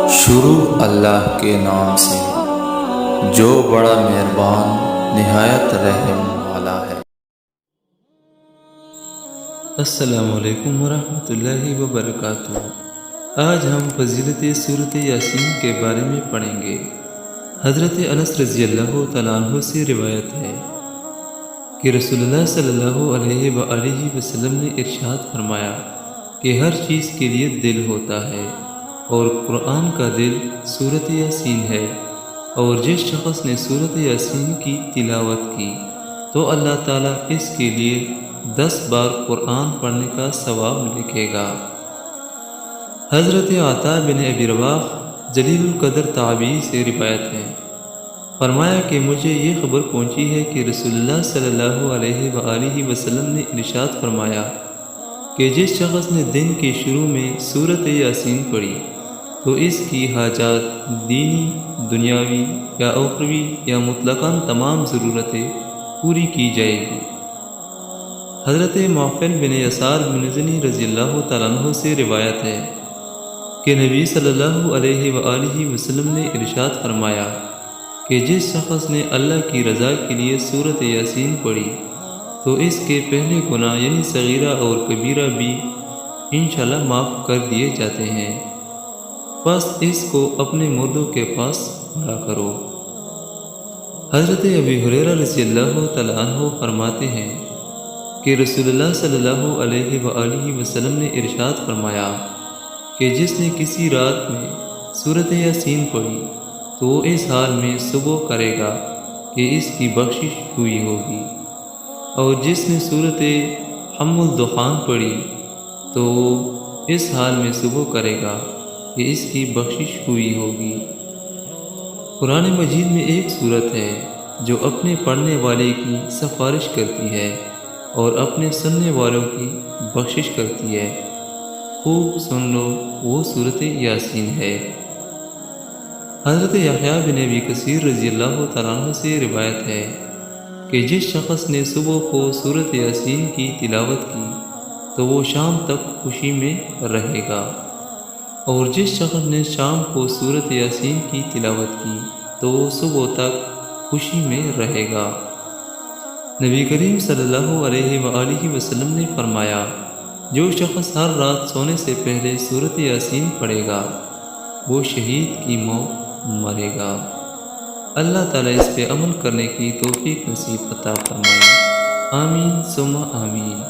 شروع اللہ کے نام سے جو بڑا مہربان نہایت رحم والا ہے۔ السلام علیکم ورحمۃ اللہ وبرکاتہ۔ آج ہم فضیلت سورۃ یاسین کے بارے میں پڑھیں گے۔ حضرت انس رضی اللہ تعالیٰ عنہ سے روایت ہے کہ رسول اللہ صلی اللہ علیہ وآلہ وسلم نے ارشاد فرمایا کہ ہر چیز کے لیے دل ہوتا ہے، اور قرآن کا دل سورۃ یاسین ہے، اور جس شخص نے سورۃ یاسین کی تلاوت کی تو اللہ تعالیٰ اس کے لیے 10 بار قرآن پڑھنے کا ثواب لکھے گا۔ حضرت عطا بن ابی رباح جلیل القدر تابعی سے روایت ہے، فرمایا کہ مجھے یہ خبر پہنچی ہے کہ رسول اللہ صلی اللہ علیہ وآلہ وسلم نے ارشاد فرمایا کہ جس شخص نے دن کے شروع میں سورۃ یاسین پڑھی تو اس کی حاجات دینی، دنیاوی یا اخروی یا مطلقاً تمام ضرورتیں پوری کی جائے گی۔ حضرت معقل بن یسار بن زنی رضی اللہ تعالیٰ عنہ سے روایت ہے کہ نبی صلی اللہ علیہ وآلہ وسلم نے ارشاد فرمایا کہ جس شخص نے اللہ کی رضا کے لیے سورۃ یاسین پڑھی تو اس کے پہلے گناہ یعنی صغیرہ اور کبیرہ بھی انشاءاللہ معاف کر دیے جاتے ہیں، بس اس کو اپنے مردوں کے پاس پڑھا کرو۔ حضرت ابی ہریرہ رضی اللہ تعالیٰ عنہ فرماتے ہیں کہ رسول اللہ صلی اللہ علیہ وآلہ وسلم نے ارشاد فرمایا کہ جس نے کسی رات میں سورۃ یاسین پڑھی تو وہ اس حال میں صبح کرے گا کہ اس کی بخشش ہوئی ہوگی، اور جس نے سورۃ حم الدخان پڑھی تو وہ اس حال میں صبح کرے گا کہ اس کی بخشش ہوئی ہوگی۔ قرآن مجید میں ایک سورت ہے جو اپنے پڑھنے والے کی سفارش کرتی ہے اور اپنے سننے والوں کی بخشش کرتی ہے، خوب سن لو، وہ سورۃ یاسین ہے۔ حضرت یحییٰ بن ابی کثیر رضی اللہ تعالیٰ عنہ سے روایت ہے کہ جس شخص نے صبح کو سورۃ یاسین کی تلاوت کی تو وہ شام تک خوشی میں رہے گا، اور جس شخص نے شام کو سورۃ یاسین کی تلاوت کی تو وہ صبح تک خوشی میں رہے گا۔ نبی کریم صلی اللہ علیہ وآلہ وسلم نے فرمایا جو شخص ہر رات سونے سے پہلے سورۃ یاسین پڑھے گا وہ شہید کی موت مرے گا۔ اللہ تعالیٰ اس پہ عمل کرنے کی توفیق نصیب عطا فرمائے، آمین ثم آمین۔